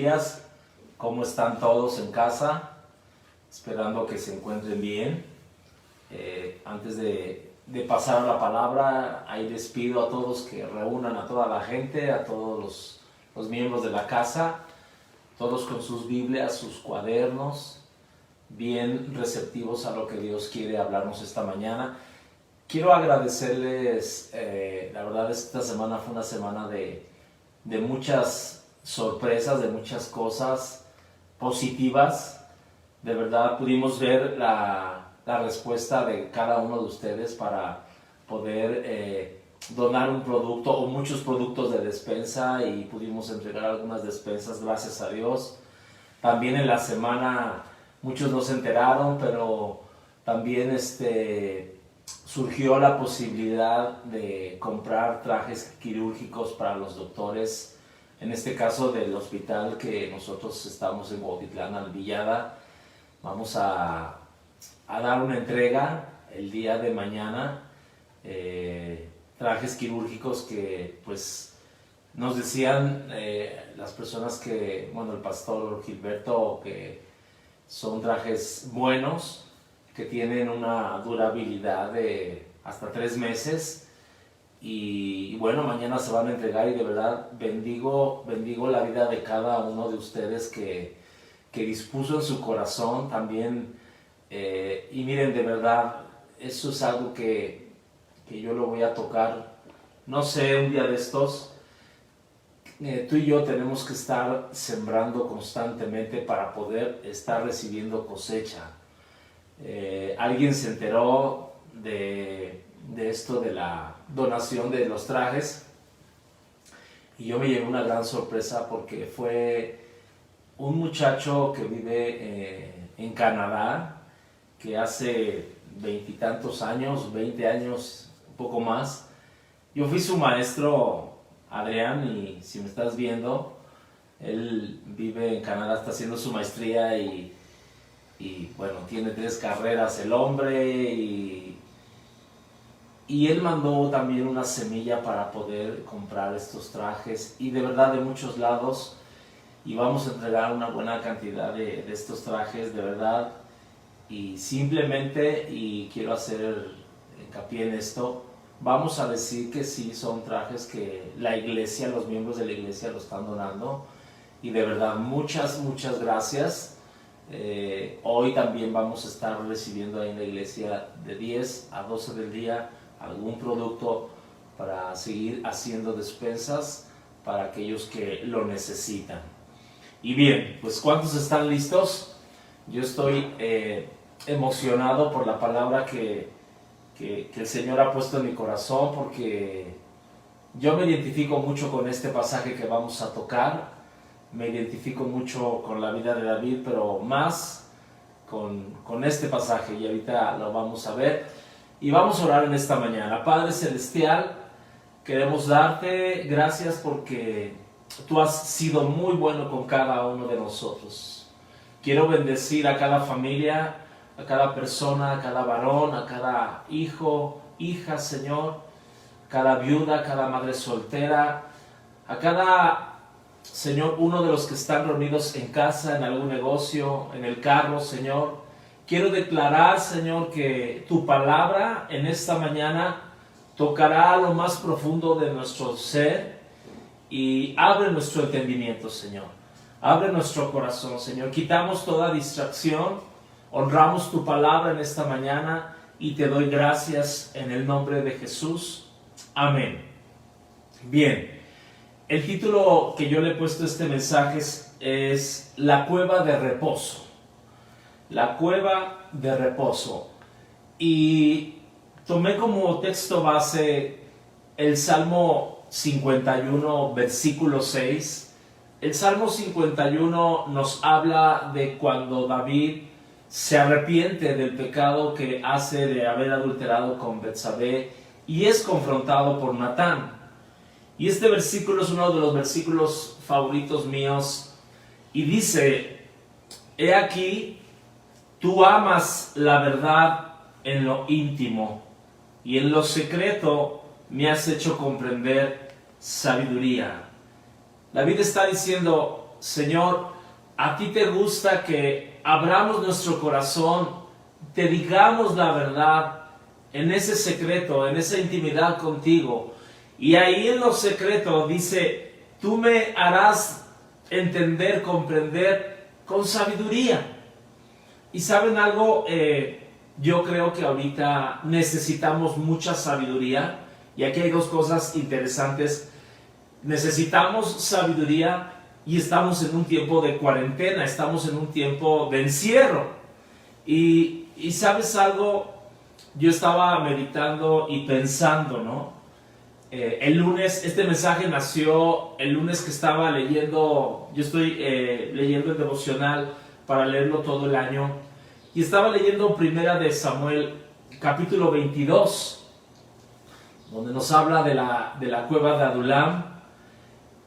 días. ¿Cómo están todos en casa? Esperando que se encuentren bien. Antes de pasar a la palabra, ahí les pido a todos que reúnan a toda la gente, a todos los miembros de la casa, todos con sus Biblias, sus cuadernos, bien receptivos a lo que Dios quiere hablarnos esta mañana. Quiero agradecerles, la verdad esta semana fue una semana de muchas sorpresas, de muchas cosas positivas. De verdad pudimos ver la respuesta de cada uno de ustedes para poder donar un producto o muchos productos de despensa, y pudimos entregar algunas despensas, gracias a Dios. También en la semana muchos no se enteraron, pero también surgió la posibilidad de comprar trajes quirúrgicos para los doctores, en este caso del hospital que nosotros estamos en Cuautitlán Alvillada. Vamos a dar una entrega el día de mañana, trajes quirúrgicos que pues nos decían las personas que, bueno, el pastor Gilberto, que son trajes buenos, que tienen una durabilidad de hasta 3 meses, y bueno, mañana se van a entregar, y de verdad bendigo la vida de cada uno de ustedes que dispuso en su corazón también, y miren, de verdad, eso es algo que yo lo voy a tocar, no sé, un día de estos. Tú y yo tenemos que estar sembrando constantemente para poder estar recibiendo cosecha. Alguien se enteró de esto, de la donación de los trajes, y yo me llevé una gran sorpresa, porque fue un muchacho que vive en Canadá, que hace 20 y tantos años, 20 años, un poco más. Yo fui su maestro, Adrián, y si me estás viendo, él vive en Canadá, está haciendo su maestría, y bueno, tiene 3 carreras el hombre, y él mandó también una semilla para poder comprar estos trajes, y de verdad de muchos lados, y vamos a entregar una buena cantidad de estos trajes, de verdad. Y simplemente, y quiero hacer hincapié en esto, vamos a decir que sí son trajes que la iglesia, los miembros de la iglesia lo están donando, y de verdad muchas gracias. Hoy también vamos a estar recibiendo ahí en la iglesia de 10 a 12 del día algún producto para seguir haciendo despensas para aquellos que lo necesitan. Y bien, pues ¿cuántos están listos? Yo estoy emocionado por la palabra que el Señor ha puesto en mi corazón, porque yo me identifico mucho con este pasaje que vamos a tocar. Me identifico mucho con la vida de David, pero más con este pasaje, y ahorita lo vamos a ver. Y vamos a orar en esta mañana. Padre Celestial, queremos darte gracias porque tú has sido muy bueno con cada uno de nosotros. Quiero bendecir a cada familia, a cada persona, a cada varón, a cada hijo, hija, Señor, cada viuda, cada madre soltera, a cada, Señor, uno de los que están reunidos en casa, en algún negocio, en el carro, Señor. Quiero declarar, Señor, que tu palabra en esta mañana tocará lo más profundo de nuestro ser, y abre nuestro entendimiento, Señor. Abre nuestro corazón, Señor. Quitamos toda distracción. Honramos tu palabra en esta mañana, y te doy gracias en el nombre de Jesús. Amén. Bien, el título que yo le he puesto a este mensaje es La cueva de reposo. La cueva de reposo. Y tomé como texto base el Salmo 51, versículo 6. El Salmo 51 nos habla de cuando David se arrepiente del pecado que hace de haber adulterado con Betsabé, y es confrontado por Natán. Y este versículo es uno de los versículos favoritos míos, y dice: he aquí, tú amas la verdad en lo íntimo, y en lo secreto me has hecho comprender sabiduría. David está diciendo: Señor, a ti te gusta que abramos nuestro corazón, te digamos la verdad en ese secreto, en esa intimidad contigo. Y ahí en lo secreto dice, tú me harás entender, comprender con sabiduría. Y ¿saben algo? Yo creo que ahorita necesitamos mucha sabiduría. Y aquí hay dos cosas interesantes. Necesitamos sabiduría y estamos en un tiempo de cuarentena, estamos en un tiempo de encierro. Y ¿sabes algo? Yo estaba meditando y pensando, ¿no? El lunes, este mensaje nació el lunes que estaba leyendo, yo estoy leyendo el devocional para leerlo todo el año, y estaba leyendo Primera de Samuel, capítulo 22, donde nos habla de la cueva de Adulam,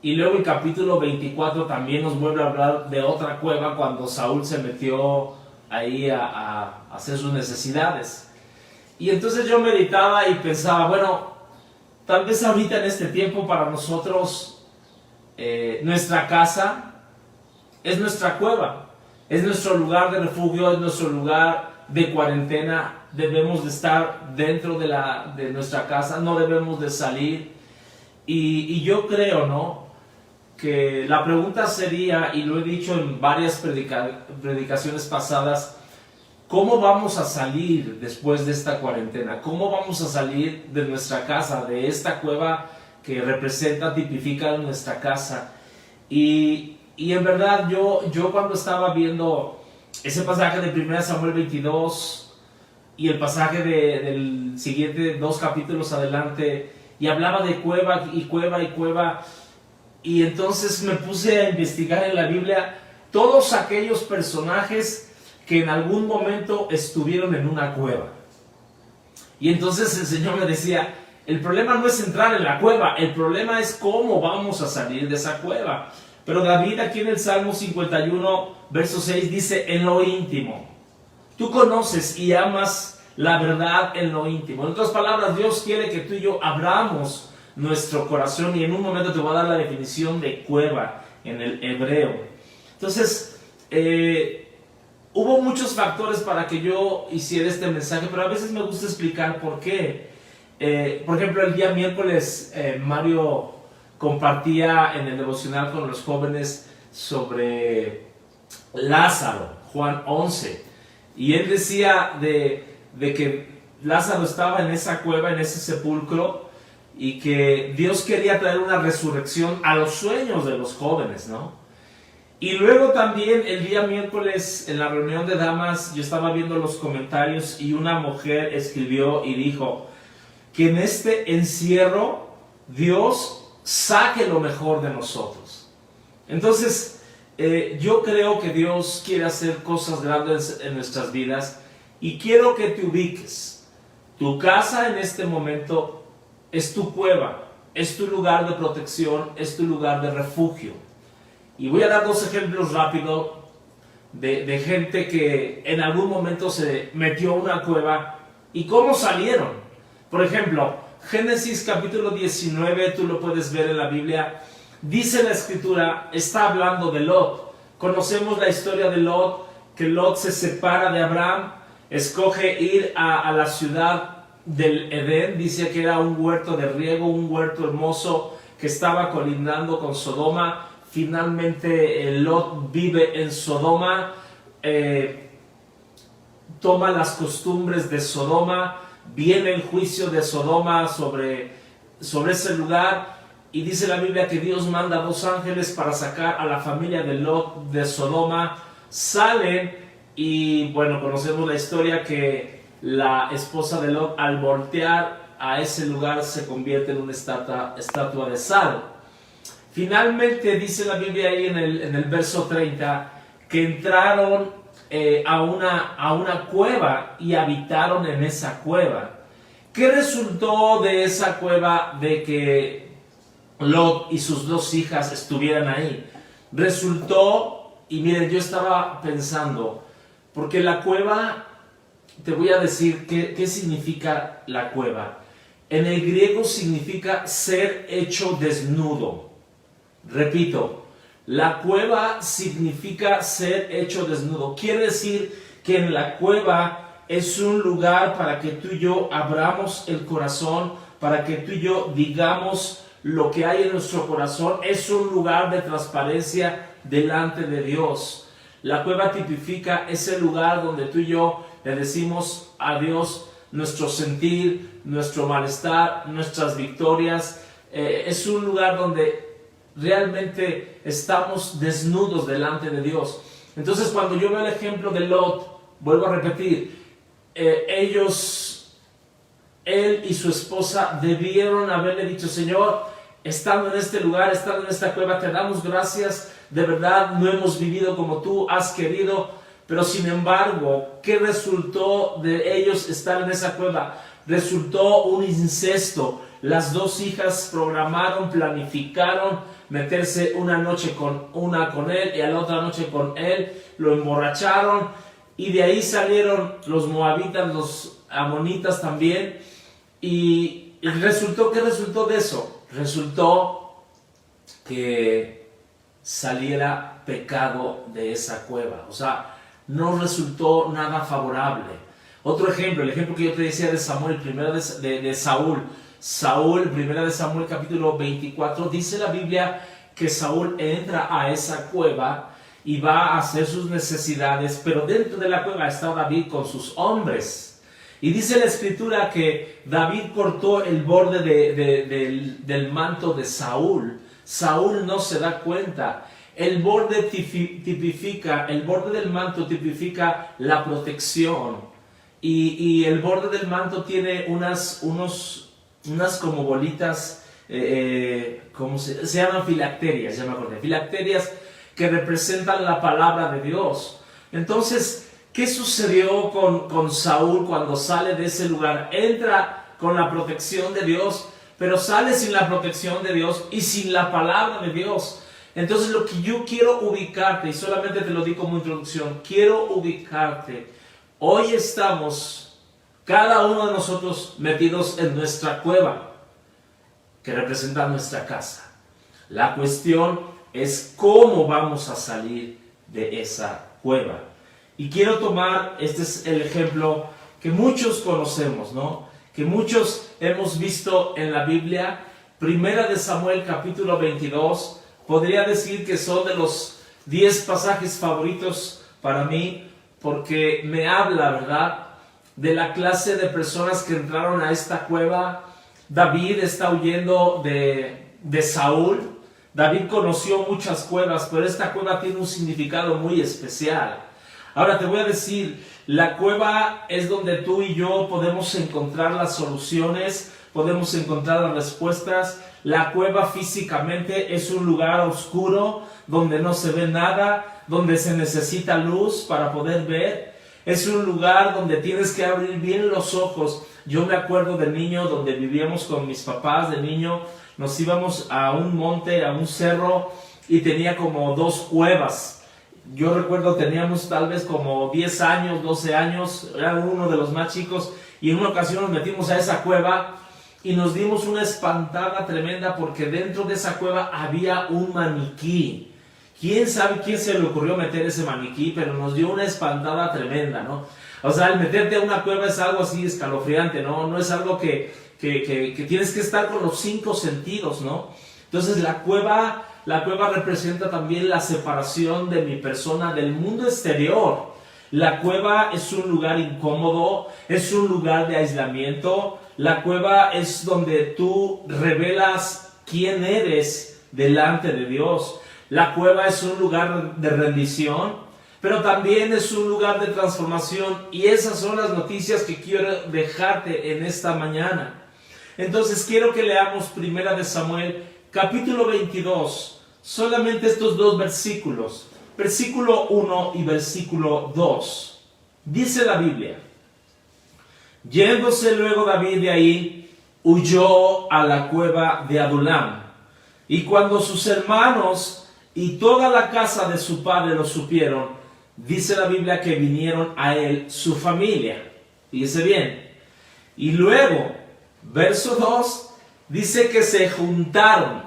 y luego el capítulo 24 también nos vuelve a hablar de otra cueva cuando Saúl se metió ahí a hacer sus necesidades. Y entonces yo meditaba y pensaba, bueno, tal vez ahorita en este tiempo para nosotros, nuestra casa es nuestra cueva, es nuestro lugar de refugio, es nuestro lugar de cuarentena. Debemos de estar dentro de nuestra casa, no debemos de salir. Y yo creo, ¿no?, que la pregunta sería, y lo he dicho en varias predicaciones pasadas, ¿cómo vamos a salir después de esta cuarentena? ¿Cómo vamos a salir de nuestra casa, de esta cueva que representa, tipifica nuestra casa? Y en verdad yo cuando estaba viendo ese pasaje de 1 Samuel 22 y el pasaje del siguiente 2 capítulos adelante, y hablaba de cueva y cueva y cueva, y entonces me puse a investigar en la Biblia todos aquellos personajes que en algún momento estuvieron en una cueva. Y entonces el Señor me decía, el problema no es entrar en la cueva, el problema es cómo vamos a salir de esa cueva. Pero David aquí en el Salmo 51, verso 6 dice, en lo íntimo. Tú conoces y amas la verdad en lo íntimo. En otras palabras, Dios quiere que tú y yo abramos nuestro corazón, y en un momento te voy a dar la definición de cueva en el hebreo. Entonces, hubo muchos factores para que yo hiciera este mensaje, pero a veces me gusta explicar por qué. Por ejemplo, el día miércoles Mario compartía en el devocional con los jóvenes sobre Lázaro, Juan 11, y él decía de que Lázaro estaba en esa cueva, en ese sepulcro, y que Dios quería traer una resurrección a los sueños de los jóvenes, ¿no? Y luego también el día miércoles en la reunión de damas yo estaba viendo los comentarios y una mujer escribió y dijo que en este encierro Dios saque lo mejor de nosotros. Entonces yo creo que Dios quiere hacer cosas grandes en nuestras vidas, y quiero que te ubiques. Tu casa en este momento es tu cueva, es tu lugar de protección, es tu lugar de refugio. Y voy a dar dos ejemplos rápidos de gente que en algún momento se metió a una cueva y cómo salieron. Por ejemplo, Génesis capítulo 19, tú lo puedes ver en la Biblia, dice la escritura, está hablando de Lot. Conocemos la historia de Lot, que Lot se separa de Abraham, escoge ir a la ciudad del Edén, dice que era un huerto de riego, un huerto hermoso que estaba colindando con Sodoma. Finalmente Lot vive en Sodoma, toma las costumbres de Sodoma, viene el juicio de Sodoma sobre ese lugar, y dice la Biblia que Dios manda 2 ángeles para sacar a la familia de Lot de Sodoma. Salen y bueno, conocemos la historia que la esposa de Lot, al voltear a ese lugar, se convierte en una estatua de sal. Finalmente dice la Biblia ahí en el verso 30 que entraron a una cueva y habitaron en esa cueva. ¿Qué resultó de esa cueva de que Lot y sus 2 hijas estuvieran ahí? Resultó, y miren, yo estaba pensando, porque la cueva, te voy a decir qué significa la cueva. En el griego significa ser hecho desnudo. Repito, La cueva significa ser hecho desnudo. Quiere decir que en la cueva es un lugar para que tú y yo abramos el corazón, para que tú y yo digamos lo que hay en nuestro corazón. Es un lugar de transparencia delante de Dios. La cueva tipifica ese lugar donde tú y yo le decimos a Dios nuestro sentir, nuestro malestar, nuestras victorias. Es un lugar donde realmente estamos desnudos delante de Dios. Entonces, cuando yo veo el ejemplo de Lot, vuelvo a repetir, él y su esposa debieron haberle dicho: Señor, estando en este lugar, estando en esta cueva, te damos gracias, de verdad no hemos vivido como tú has querido. Pero sin embargo, ¿qué resultó de ellos estar en esa cueva? Resultó un incesto. Las dos hijas programaron, planificaron meterse una noche con él y a la otra noche con él, lo emborracharon, y de ahí salieron los moabitas, los amonitas también. Y ¿qué resultó de eso? Resultó que saliera pecado de esa cueva. O sea, no resultó nada favorable. Otro ejemplo, el ejemplo que yo te decía de Samuel, primero de Saúl. Saúl, primera de Samuel capítulo 24, dice la Biblia que Saúl entra a esa cueva y va a hacer sus necesidades, pero dentro de la cueva está David con sus hombres. Y dice la escritura que David cortó el borde del manto de Saúl. Saúl no se da cuenta. El borde el borde del manto tipifica la protección. Y el borde del manto tiene unas como bolitas, ¿cómo se llaman? Filacterias, ya me acordé. Filacterias que representan la palabra de Dios. Entonces, ¿qué sucedió con Saúl cuando sale de ese lugar? Entra con la protección de Dios, pero sale sin la protección de Dios y sin la palabra de Dios. Entonces, lo que yo quiero ubicarte, y solamente te lo digo como introducción, quiero ubicarte. Hoy estamos, cada uno de nosotros, metidos en nuestra cueva, que representa nuestra casa. La cuestión es cómo vamos a salir de esa cueva. Y quiero tomar, este es el ejemplo que muchos conocemos, ¿no? Que muchos hemos visto en la Biblia. Primera de Samuel capítulo 22, podría decir que son de los 10 pasajes favoritos para mí, porque me habla, ¿verdad?, de la clase de personas que entraron a esta cueva. David está huyendo de Saúl. David conoció muchas cuevas, pero esta cueva tiene un significado muy especial. Ahora te voy a decir, la cueva es donde tú y yo podemos encontrar las soluciones, podemos encontrar las respuestas. La cueva físicamente es un lugar oscuro donde no se ve nada, donde se necesita luz para poder ver. Es un lugar donde tienes que abrir bien los ojos. Yo me acuerdo de niño, donde vivíamos con mis papás de niño, nos íbamos a un monte, a un cerro, y tenía como 2 cuevas. Yo recuerdo, teníamos tal vez como 10 años, 12 años, era uno de los más chicos, y en una ocasión nos metimos a esa cueva y nos dimos una espantada tremenda porque dentro de esa cueva había un maniquí. ¿Quién sabe quién se le ocurrió meter ese maniquí? Pero nos dio una espantada tremenda, ¿no? O sea, el meterte a una cueva es algo así escalofriante, ¿no? No es algo que tienes que estar con los 5 sentidos, ¿no? Entonces la cueva representa también la separación de mi persona del mundo exterior. La cueva es un lugar incómodo, es un lugar de aislamiento. La cueva es donde tú revelas quién eres delante de Dios. La cueva es un lugar de rendición, pero también es un lugar de transformación, y esas son las noticias que quiero dejarte en esta mañana. Entonces quiero que leamos Primera de Samuel, capítulo 22, solamente estos 2 versículos, versículo 1 y versículo 2. Dice la Biblia: yéndose luego David de ahí, huyó a la cueva de Adulam, y cuando sus hermanos y toda la casa de su padre lo supieron, dice la Biblia que vinieron a él su familia. Fíjese bien. Y luego, verso 2, dice que se juntaron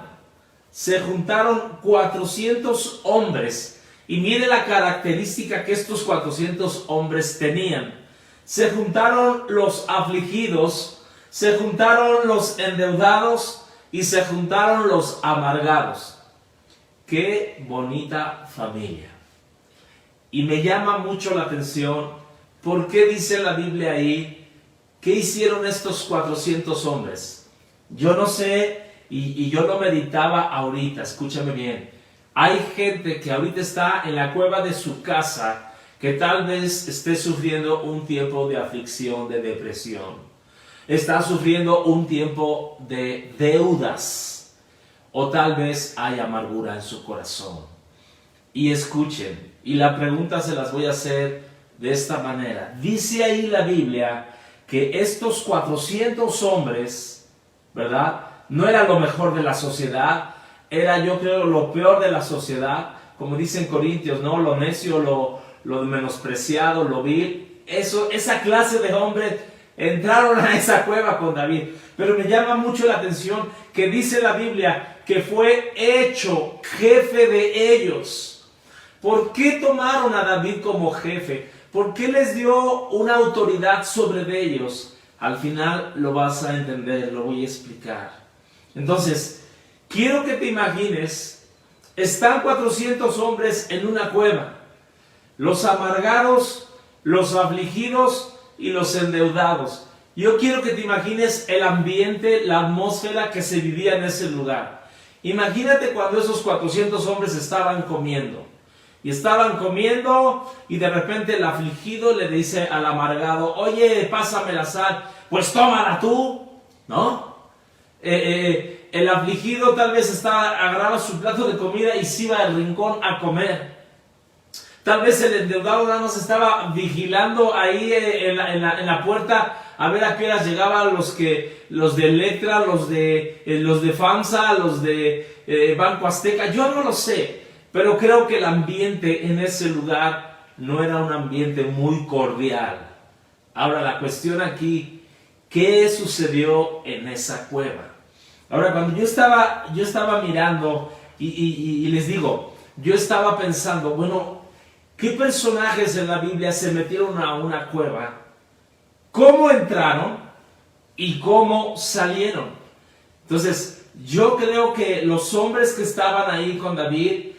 se juntaron 400 hombres. Y mire la característica que estos 400 hombres tenían. Se juntaron los afligidos, se juntaron los endeudados y se juntaron los amargados. ¡Qué bonita familia! Y me llama mucho la atención, ¿por qué dice la Biblia ahí? ¿Qué hicieron estos 400 hombres? Yo no sé, y yo lo meditaba ahorita, escúchame bien. Hay gente que ahorita está en la cueva de su casa, que tal vez esté sufriendo un tiempo de aflicción, de depresión. Está sufriendo un tiempo de deudas, o tal vez hay amargura en su corazón. Y escuchen, y la pregunta se las voy a hacer de esta manera. Dice ahí la Biblia que estos 400 hombres, ¿verdad? No era lo mejor de la sociedad, era, yo creo, lo peor de la sociedad, como dicen Corintios, ¿no? Lo necio, lo menospreciado, lo vil. Esa clase de hombres entraron a esa cueva con David. Pero me llama mucho la atención que dice la Biblia que fue hecho jefe de ellos. ¿Por qué tomaron a David como jefe? ¿Por qué les dio una autoridad sobre de ellos? Al final lo vas a entender, lo voy a explicar. Entonces, quiero que te imagines, están 400 hombres en una cueva. Los amargados, los afligidos y los endeudados. Yo quiero que te imagines el ambiente, la atmósfera que se vivía en ese lugar. Imagínate cuando esos 400 hombres estaban comiendo. Y estaban comiendo y de repente el afligido le dice al amargado, oye, pásame la sal. Pues tómala tú, ¿no? El afligido tal vez agarraba su plato de comida y se iba al rincón a comer. Tal vez el endeudado nada más estaba vigilando ahí en la puerta a ver a qué horas llegaban los de Electra, los de FAMSA, los de Banco Azteca. Yo no lo sé, pero creo que el ambiente en ese lugar no era un ambiente muy cordial. Ahora la cuestión aquí, ¿qué sucedió en esa cueva? Ahora cuando yo estaba mirando y les digo, yo estaba pensando, bueno, ¿qué personajes en la Biblia se metieron a una cueva? ¿Cómo entraron y cómo salieron? Entonces, yo creo que los hombres que estaban ahí con David,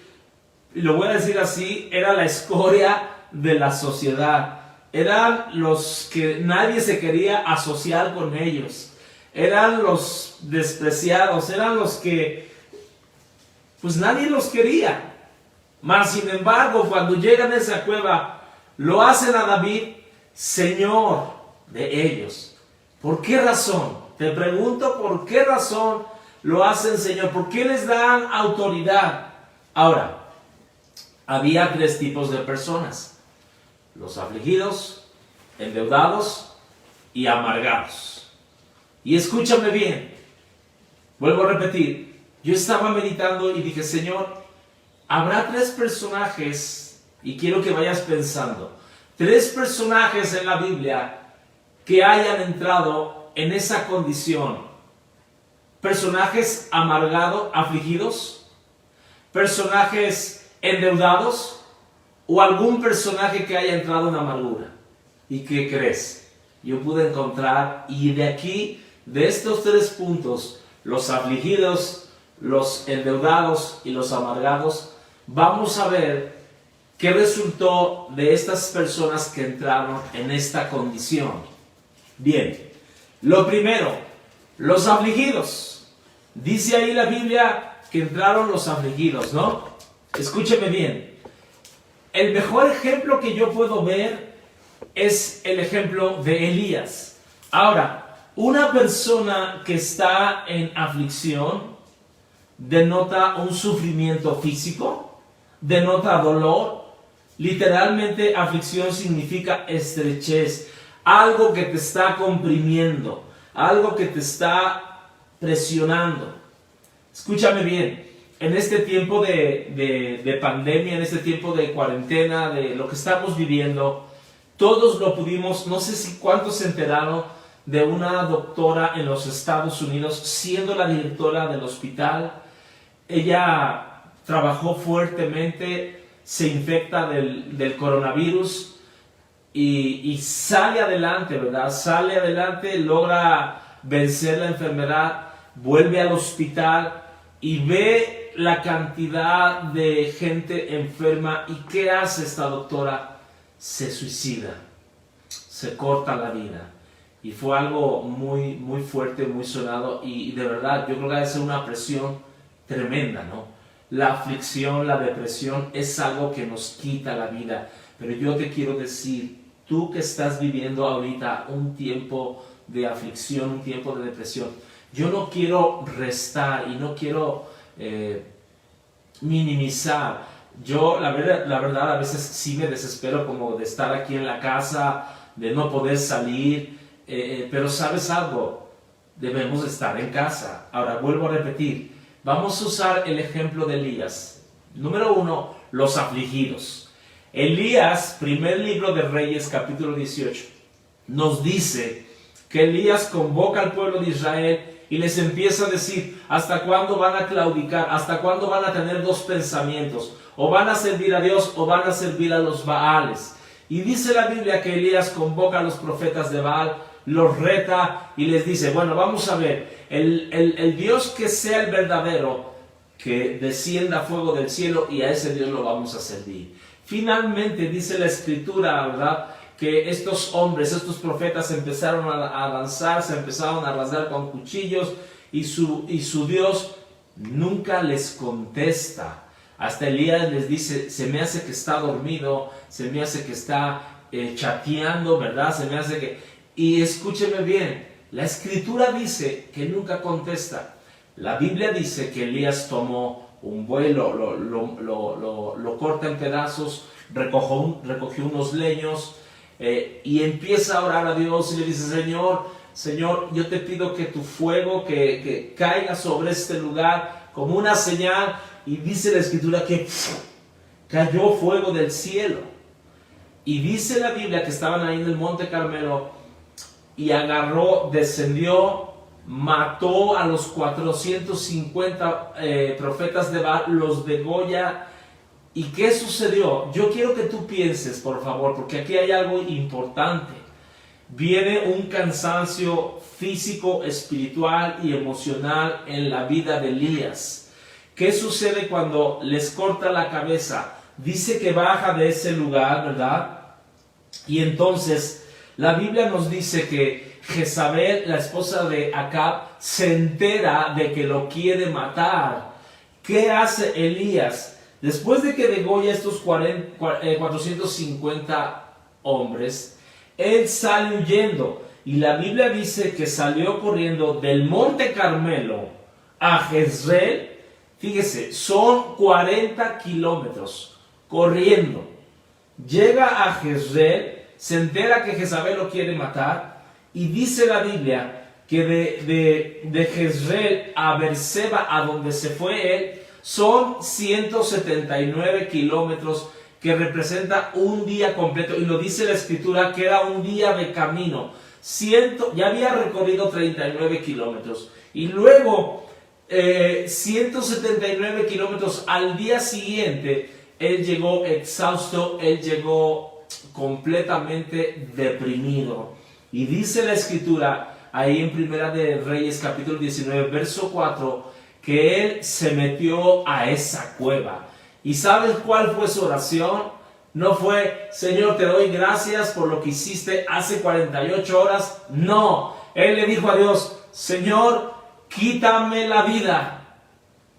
y lo voy a decir así, era la escoria de la sociedad. Eran los que nadie se quería asociar con ellos. Eran los despreciados, eran los que pues nadie los quería. Mas sin embargo, cuando llegan a esa cueva, lo hacen a David señor de ellos. ¿Por qué razón? Te pregunto, ¿por qué razón lo hacen señor? ¿Por qué les dan autoridad? Ahora, había 3 tipos de personas: los afligidos, endeudados y amargados. Y escúchame bien, vuelvo a repetir, yo estaba meditando y dije, Señor, habrá 3 personajes, y quiero que vayas pensando, 3 personajes en la Biblia que hayan entrado en esa condición. Personajes amargados, afligidos, personajes endeudados, o algún personaje que haya entrado en amargura. ¿Y qué crees? Yo pude encontrar, y de aquí, de estos 3 puntos, los afligidos, los endeudados y los amargados, vamos a ver qué resultó de estas personas que entraron en esta condición. Bien, lo primero, los afligidos. Dice ahí la Biblia que entraron los afligidos, ¿no? Escúcheme bien. El mejor ejemplo que yo puedo ver es el ejemplo de Elías. Ahora, una persona que está en aflicción denota un sufrimiento físico, denota dolor. Literalmente, aflicción significa estrechez, algo que te está comprimiendo, algo que te está presionando. Escúchame bien, en este tiempo de pandemia, en este tiempo de cuarentena, de lo que estamos viviendo, todos lo pudimos, no sé si cuántos se enteraron de una doctora en los Estados Unidos, siendo la directora del hospital, ella trabajó fuertemente, se infecta del coronavirus y sale adelante, ¿verdad? Sale adelante, logra vencer la enfermedad, vuelve al hospital y ve la cantidad de gente enferma. ¿Y qué hace esta doctora? Se suicida, se corta la vida. Y fue algo muy, muy fuerte, muy sonado, y de verdad yo creo que debe ser una presión tremenda, ¿no? La aflicción, la depresión es algo que nos quita la vida. Pero yo te quiero decir, tú que estás viviendo ahorita un tiempo de aflicción, un tiempo de depresión, yo no quiero restar y no quiero minimizar. Yo la verdad a veces sí me desespero como de estar aquí en la casa, de no poder salir, pero ¿sabes algo? Debemos estar en casa. Ahora vuelvo a repetir, vamos a usar el ejemplo de Elías. Número 1, los afligidos. Elías, primer libro de Reyes, capítulo 18, nos dice que Elías convoca al pueblo de Israel y les empieza a decir, ¿hasta cuándo van a claudicar? ¿Hasta cuándo van a tener dos pensamientos? O van a servir a Dios o van a servir a los Baales. Y dice la Biblia que Elías convoca a los profetas de Baal, los reta y les dice, bueno, vamos a ver, el Dios que sea el verdadero, que descienda fuego del cielo y a ese Dios lo vamos a servir. Finalmente dice la Escritura, ¿verdad?, que estos hombres, estos profetas empezaron a lanzar, se empezaron a rasgar con cuchillos y su Dios nunca les contesta. Hasta Elías les dice, se me hace que está dormido, se me hace que está chateando, ¿verdad? Se me hace que... Y escúcheme bien, la Escritura dice que nunca contesta. La Biblia dice que Elías tomó un buey, lo corta en pedazos, recogió unos leños y empieza a orar a Dios y le dice, Señor, yo te pido que tu fuego que caiga sobre este lugar como una señal. Y dice la Escritura que cayó fuego del cielo. Y dice la Biblia que estaban ahí en el Monte Carmelo y agarró, descendió, mató a los 450 profetas de Baal, los degolla. ¿Y qué sucedió? Yo quiero que tú pienses, por favor, porque aquí hay algo importante. Viene un cansancio físico, espiritual y emocional en la vida de Elías. ¿Qué sucede cuando les corta la cabeza? Dice que baja de ese lugar, ¿verdad? Y entonces la Biblia nos dice que Jezabel, la esposa de Acab, se entera de que lo quiere matar. ¿Qué hace Elías? Después de que degolla estos 450 hombres, él sale huyendo. Y la Biblia dice que salió corriendo del Monte Carmelo a Jezreel. Fíjese, son 40 kilómetros corriendo. Llega a Jezreel, se entera que Jezabel lo quiere matar. Y dice la Biblia que de Jezreel a Beerseba, a donde se fue él, son 179 kilómetros, que representa un día completo. Y lo dice la Escritura que era un día de camino. Ya había recorrido 39 kilómetros. Y luego 179 kilómetros al día siguiente, él llegó exhausto, él llegó completamente deprimido. Y dice la Escritura, ahí en Primera de Reyes, capítulo 19, verso 4, que él se metió a esa cueva. ¿Y sabes cuál fue su oración? No fue, Señor, te doy gracias por lo que hiciste hace 48 horas. No, él le dijo a Dios, Señor, quítame la vida,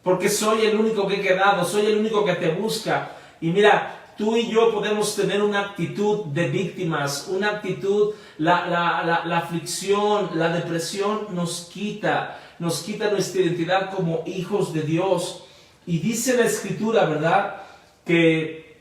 porque soy el único que he quedado, soy el único que te busca. Y mira, tú y yo podemos tener una actitud de víctimas, una actitud, la aflicción, la depresión nos quita nuestra identidad como hijos de Dios. Y dice la Escritura, ¿verdad?, que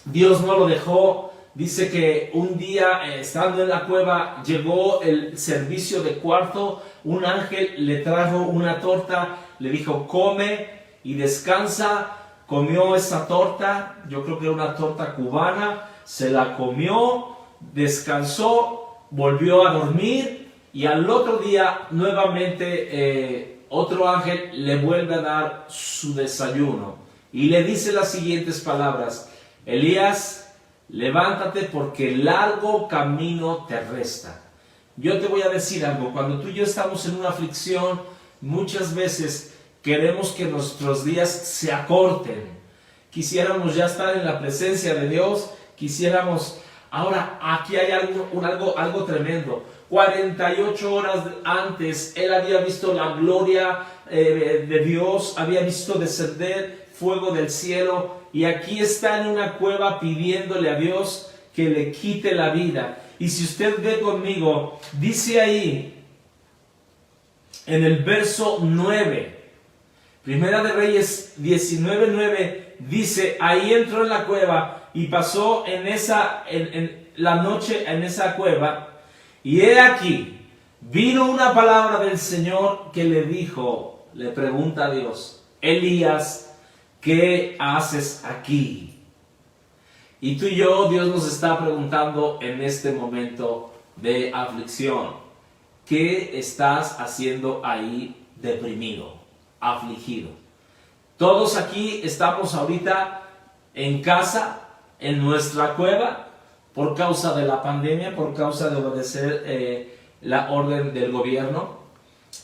Dios no lo dejó. Dice que un día, estando en la cueva, llegó el servicio de cuarto, un ángel le trajo una torta, le dijo, come y descansa. Comió esa torta, yo creo que era una torta cubana, se la comió, descansó, volvió a dormir y al otro día nuevamente otro ángel le vuelve a dar su desayuno y le dice las siguientes palabras: Elías, levántate porque largo camino te resta. Yo te voy a decir algo, cuando tú y yo estamos en una aflicción, muchas veces queremos que nuestros días se acorten. Quisiéramos ya estar en la presencia de Dios, quisiéramos... Ahora, aquí hay algo tremendo. 48 horas antes, él había visto la gloria de Dios, había visto descender fuego del cielo, y aquí está en una cueva pidiéndole a Dios que le quite la vida. Y si usted ve conmigo, dice ahí, en el verso 9, Primera de Reyes 19:9, dice, ahí entró en la cueva y pasó en la noche en esa cueva, y he aquí, vino una palabra del Señor que le dijo, le pregunta a Dios, Elías, ¿qué haces aquí? Y tú y yo, Dios nos está preguntando en este momento de aflicción, ¿qué estás haciendo ahí deprimido, afligido? Todos aquí estamos ahorita en casa, en nuestra cueva, por causa de la pandemia, por causa de obedecer la orden del gobierno.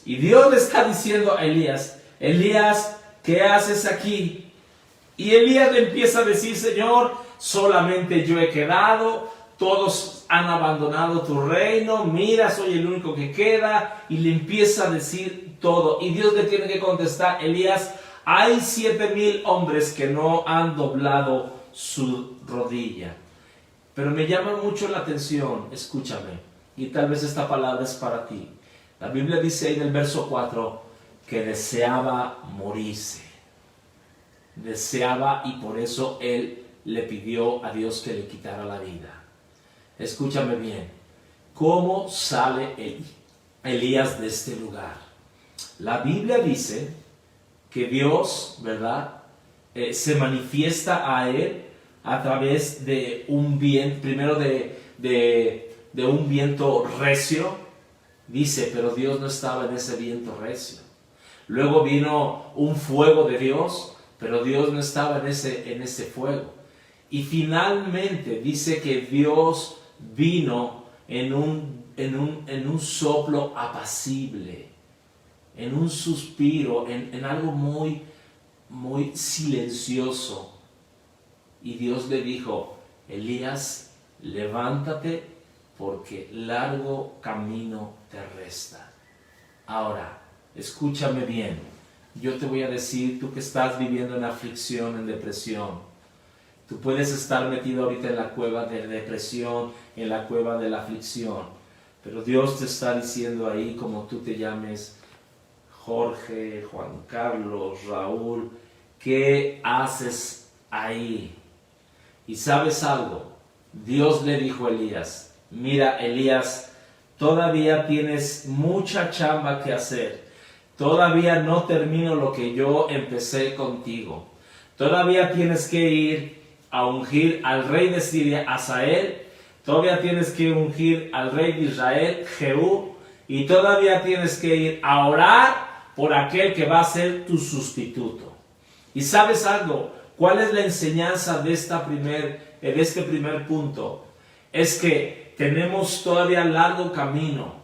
Y Dios le está diciendo a Elías, Elías, ¿qué haces aquí? Y Elías le empieza a decir, Señor, solamente yo he quedado, todos han abandonado tu reino, mira, soy el único que queda, y le empieza a decir todo. Y Dios le tiene que contestar, Elías, hay 7,000 hombres que no han doblado su rodilla. Pero me llama mucho la atención, escúchame, y tal vez esta palabra es para ti. La Biblia dice ahí en el verso 4 que deseaba morirse. Deseaba, y por eso él le pidió a Dios que le quitara la vida. Escúchame bien, ¿cómo sale Elías de este lugar? La Biblia dice que Dios, ¿verdad?, se manifiesta a él a través de un viento, primero de un viento recio, dice, pero Dios no estaba en ese viento recio. Luego vino un fuego de Dios, pero Dios no estaba en ese fuego. Y finalmente dice que Dios vino en un soplo apacible, en un suspiro, en algo muy, muy silencioso. Y Dios le dijo, Elías, levántate porque largo camino te resta. Ahora, escúchame bien. Yo te voy a decir, tú que estás viviendo en aflicción, en depresión, tú puedes estar metido ahorita en la cueva de depresión, en la cueva de la aflicción, pero Dios te está diciendo ahí, como tú te llames, Jorge, Juan Carlos, Raúl, ¿qué haces ahí? Y ¿sabes algo? Dios le dijo a Elías, mira Elías, todavía tienes mucha chamba que hacer. Todavía no termino lo que yo empecé contigo. Todavía tienes que ir a ungir al rey de Siria, Hazael. Todavía tienes que ungir al rey de Israel, Jehú. Y todavía tienes que ir a orar por aquel que va a ser tu sustituto. ¿Y sabes algo? ¿Cuál es la enseñanza de este primer punto? Es que tenemos todavía largo camino.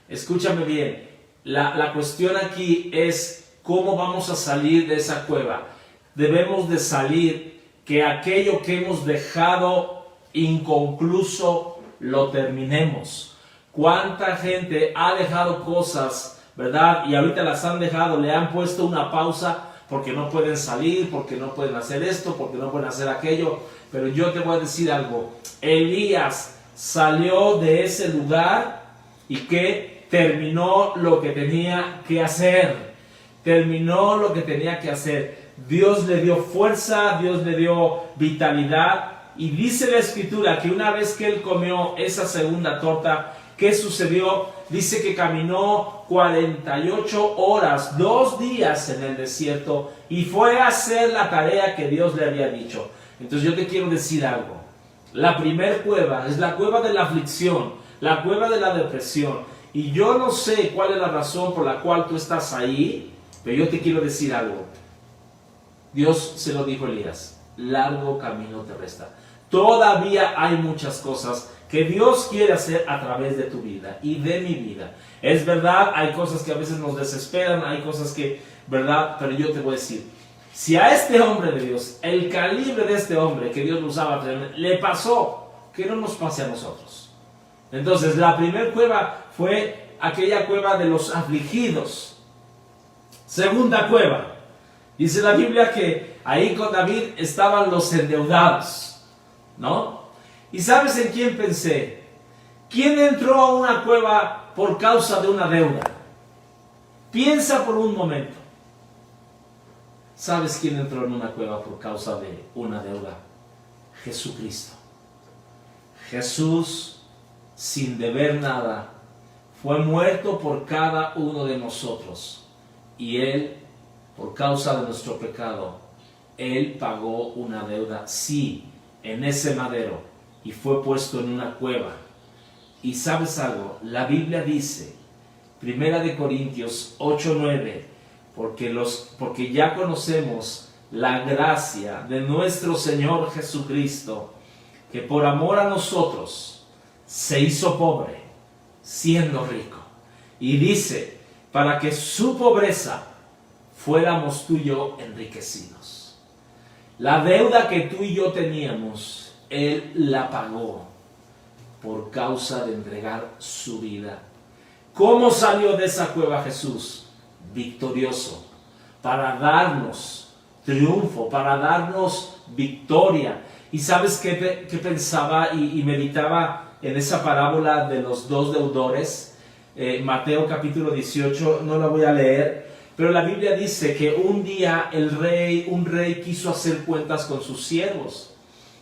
Escúchame bien. La cuestión aquí es cómo vamos a salir de esa cueva. Debemos de salir, que aquello que hemos dejado inconcluso lo terminemos. ¿Cuánta gente ha dejado cosas, verdad? Y ahorita las han dejado, le han puesto una pausa porque no pueden salir, porque no pueden hacer esto, porque no pueden hacer aquello. Pero yo te voy a decir algo. Elías salió de ese lugar y que terminó lo que tenía que hacer. Terminó lo que tenía que hacer. Dios le dio fuerza, Dios le dio vitalidad. Y dice la Escritura que una vez que él comió esa segunda torta, ¿qué sucedió? Dice que caminó 48 horas, 2 días en el desierto, y fue a hacer la tarea que Dios le había dicho. Entonces yo te quiero decir algo. La primer cueva es la cueva de la aflicción, la cueva de la depresión. Y yo no sé cuál es la razón por la cual tú estás ahí. Pero yo te quiero decir algo. Dios se lo dijo a Elías, largo camino te resta. Todavía hay muchas cosas que Dios quiere hacer a través de tu vida y de mi vida. Es verdad, hay cosas que a veces nos desesperan, hay cosas que, ¿verdad? Pero yo te voy a decir, si a este hombre de Dios, el calibre de este hombre que Dios lo usaba, le pasó, que no nos pase a nosotros. Entonces, la primera cueva fue aquella cueva de los afligidos. Segunda cueva, dice la Biblia que ahí con David estaban los endeudados, ¿no? ¿Y sabes en quién pensé? ¿Quién entró a una cueva por causa de una deuda? Piensa por un momento. ¿Sabes quién entró en una cueva por causa de una deuda? Jesucristo. Jesús, sin deber nada, fue muerto por cada uno de nosotros. Y Él, por causa de nuestro pecado, Él pagó una deuda, sí, en ese madero, y fue puesto en una cueva. Y ¿sabes algo? La Biblia dice, 1 Corintios 8:9, porque ya conocemos la gracia de nuestro Señor Jesucristo, que por amor a nosotros se hizo pobre, siendo rico. Y dice, para que su pobreza fuéramos tú y yo enriquecidos. La deuda que tú y yo teníamos, Él la pagó por causa de entregar su vida. ¿Cómo salió de esa cueva Jesús? Victorioso, para darnos triunfo, para darnos victoria. Y sabes qué pensaba y meditaba en esa parábola de los dos deudores, Mateo capítulo 18, no la voy a leer, pero la Biblia dice que un día un rey quiso hacer cuentas con sus siervos,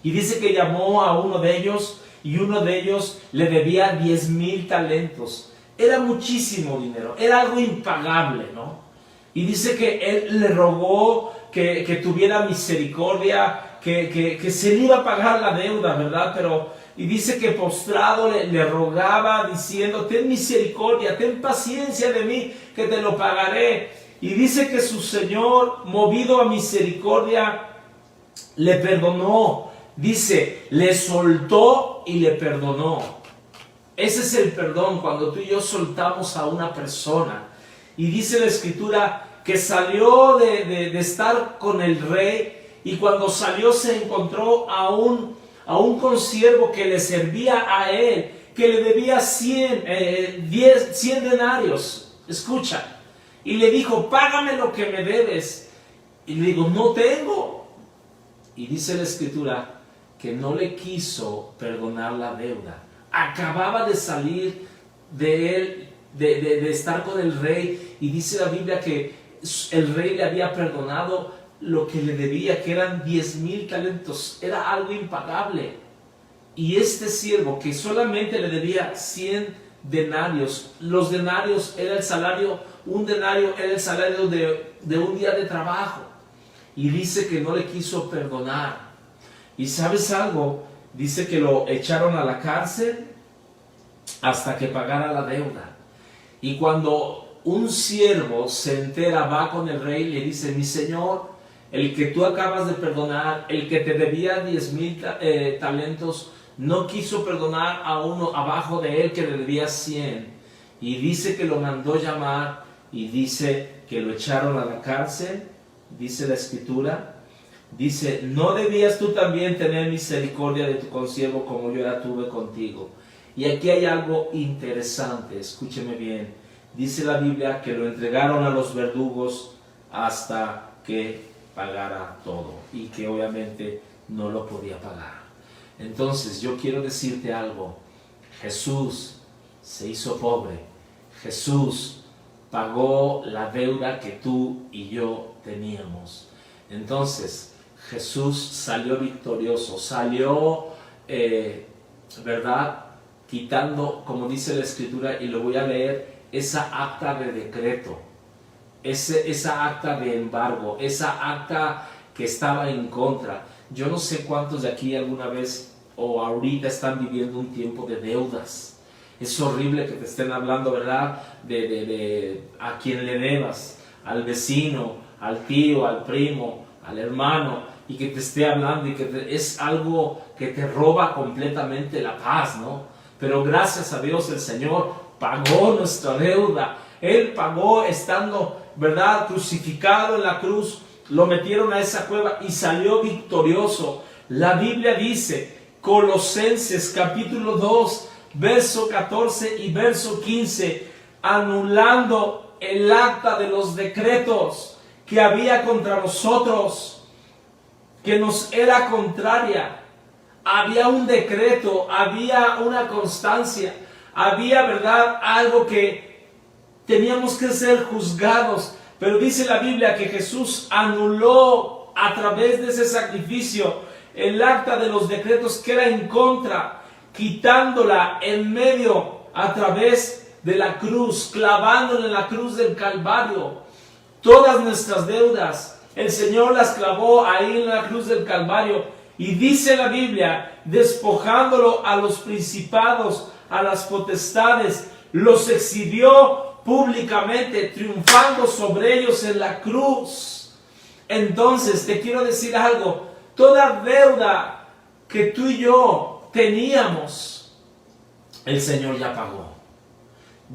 y dice que llamó a uno de ellos, y uno de ellos le debía 10,000 talentos. Era muchísimo dinero, era algo impagable, ¿no? Y dice que él le rogó que tuviera misericordia, que se le iba a pagar la deuda, ¿verdad? Y dice que postrado le rogaba diciendo, ten misericordia, ten paciencia de mí, que te lo pagaré. Y dice que su Señor, movido a misericordia, le perdonó. Dice, le soltó y le perdonó. Ese es el perdón, cuando tú y yo soltamos a una persona. Y dice la Escritura que salió de estar con el rey, y cuando salió se encontró a un consiervo que le servía a él, que le debía 100 denarios. Escucha. Y le dijo, págame lo que me debes. Y le digo, no tengo. Y dice la Escritura que no le quiso perdonar la deuda. Acababa de salir de él, de estar con el rey, y dice la Biblia que el rey le había perdonado lo que le debía, que eran 10,000 talentos. Era algo impagable. Y este siervo, que solamente le debía 100 denarios, los denarios era el salario, un denario era el salario de un día de trabajo, y dice que no le quiso perdonar. Y ¿sabes algo? Dice que lo echaron a la cárcel hasta que pagara la deuda. Y cuando un siervo se entera, va con el rey y le dice, mi señor, el que tú acabas de perdonar, el que te debía 10,000 talentos, no quiso perdonar a uno abajo de él que le debía 100. Y dice que lo mandó llamar, y dice que lo echaron a la cárcel. Dice la Escritura, dice, ¿no debías tú también tener misericordia de tu consiervo como yo la tuve contigo? Y aquí hay algo interesante, escúcheme bien. Dice la Biblia que lo entregaron a los verdugos hasta que pagara todo, y que obviamente no lo podía pagar. Entonces yo quiero decirte algo. Jesús se hizo pobre. Jesús pagó la deuda que tú y yo teníamos. Entonces Jesús salió victorioso, salió, ¿verdad? Quitando, como dice la Escritura, y lo voy a leer, esa acta de decreto, esa acta de embargo, esa acta que estaba en contra. Yo no sé cuántos de aquí alguna vez o ahorita están viviendo un tiempo de deudas. Es horrible que te estén hablando, ¿verdad? De a quien le debas. al vecino, al tío, al primo, al hermano, y que te esté hablando y que es algo que te roba completamente la paz, ¿no? Pero gracias a Dios el Señor pagó nuestra deuda. Él pagó estando, ¿verdad?, crucificado en la cruz. Lo metieron a esa cueva y salió victorioso. La Biblia dice, Colosenses capítulo 2, verso 14 y verso 15, anulando el acta de los decretos que había contra nosotros, que nos era contraria. Había un decreto, había una constancia, había, ¿verdad?, algo que teníamos que ser juzgados. Pero dice la Biblia que Jesús anuló a través de ese sacrificio el acta de los decretos que era en contra, quitándola en medio a través de la cruz, clavándola en la cruz del Calvario. Todas nuestras deudas, el Señor las clavó ahí en la cruz del Calvario. Y dice la Biblia, despojándolo a los principados, a las potestades, los exhibió públicamente, triunfando sobre ellos en la cruz. Entonces, te quiero decir algo, toda deuda que tú y yo teníamos, el Señor ya pagó.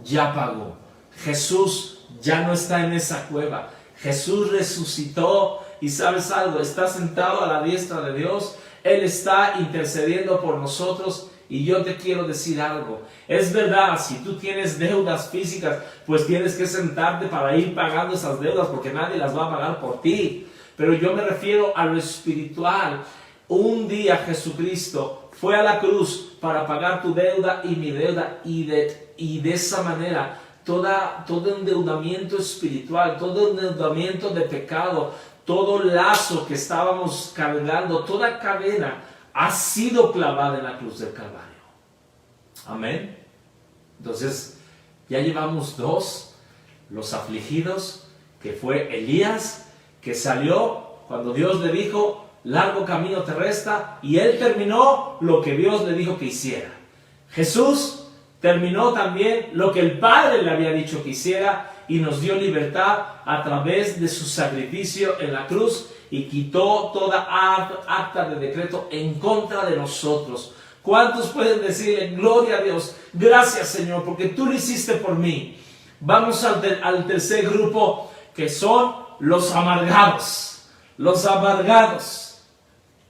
Ya pagó. Jesús ya no está en esa cueva. Jesús resucitó y ¿sabes algo? Está sentado a la diestra de Dios. Él está intercediendo por nosotros. Y yo te quiero decir algo, es verdad, si tú tienes deudas físicas, pues tienes que sentarte para ir pagando esas deudas, porque nadie las va a pagar por ti. Pero yo me refiero a lo espiritual. Un día Jesucristo fue a la cruz para pagar tu deuda y mi deuda, y de esa manera todo endeudamiento espiritual, todo endeudamiento de pecado, todo lazo que estábamos cargando, toda cadena, ha sido clavada en la cruz del Calvario. Amén. Entonces, ya llevamos dos, los afligidos, que fue Elías, que salió cuando Dios le dijo, largo camino te resta, y él terminó lo que Dios le dijo que hiciera. Jesús terminó también lo que el Padre le había dicho que hiciera, y nos dio libertad a través de su sacrificio en la cruz, y quitó toda acta de decreto en contra de nosotros. ¿Cuántos pueden decirle, gloria a Dios, gracias Señor, porque tú lo hiciste por mí? Vamos al tercer grupo, que son los amargados. Los amargados.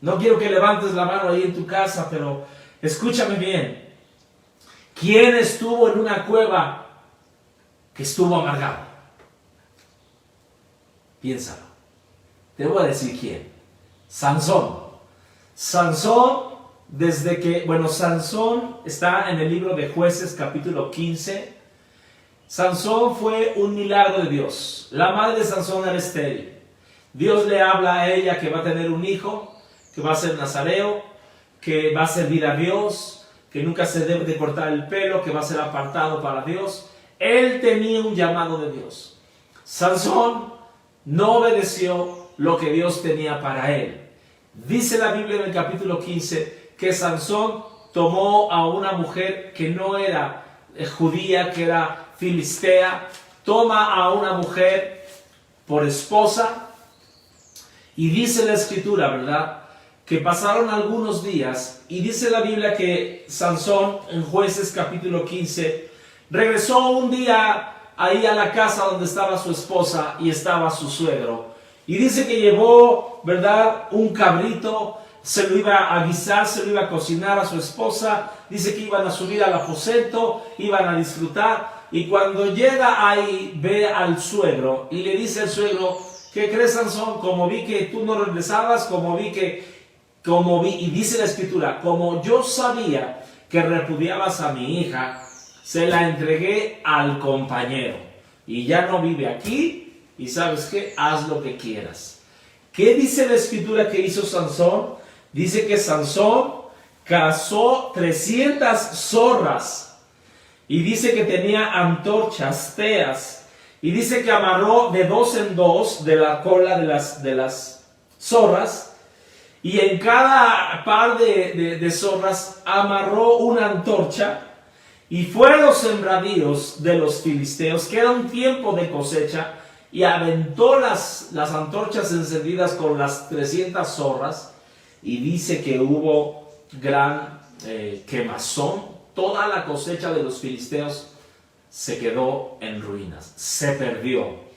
No quiero que levantes la mano ahí en tu casa, pero escúchame bien. ¿Quién estuvo en una cueva que estuvo amargado? Piénsalo. Te voy a decir quién. Sansón. Sansón, Sansón está en el libro de Jueces capítulo 15. Sansón fue un milagro de Dios. La madre de Sansón era estéril. Dios le habla a ella que va a tener un hijo, que va a ser nazareo, que va a servir a Dios, que nunca se debe de cortar el pelo, que va a ser apartado para Dios. Él tenía un llamado de Dios. Sansón no obedeció lo que Dios tenía para él. Dice la Biblia en el capítulo 15 que Sansón tomó a una mujer que no era judía, que era filistea, toma a una mujer por esposa, y dice la escritura, ¿verdad?, que pasaron algunos días, y dice la Biblia que Sansón en Jueces capítulo 15 regresó un día ahí a la casa donde estaba su esposa y estaba su suegro. Y dice que llevó, ¿verdad?, un cabrito, se lo iba a guisar, se lo iba a cocinar a su esposa. Dice que iban a subir al aposento, iban a disfrutar. Y cuando llega ahí, ve al suegro y le dice al suegro, ¿qué crees, Sansón? Como vi que tú no regresabas, y dice la escritura, como yo sabía que repudiabas a mi hija, se la entregué al compañero. Y ya no vive aquí. Y ¿sabes qué? Haz lo que quieras. ¿Qué dice la escritura que hizo Sansón? Dice que Sansón cazó 300 zorras. Y dice que tenía antorchas, teas. Y dice que amarró de 2 en 2 de la cola de las zorras. Y en cada par de zorras amarró una antorcha. Y fue a los sembradíos de los filisteos, que era un tiempo de cosecha. y aventó las antorchas encendidas con las 300 zorras, y dice que hubo gran quemazón. Toda la cosecha de los filisteos se quedó en ruinas, se perdió.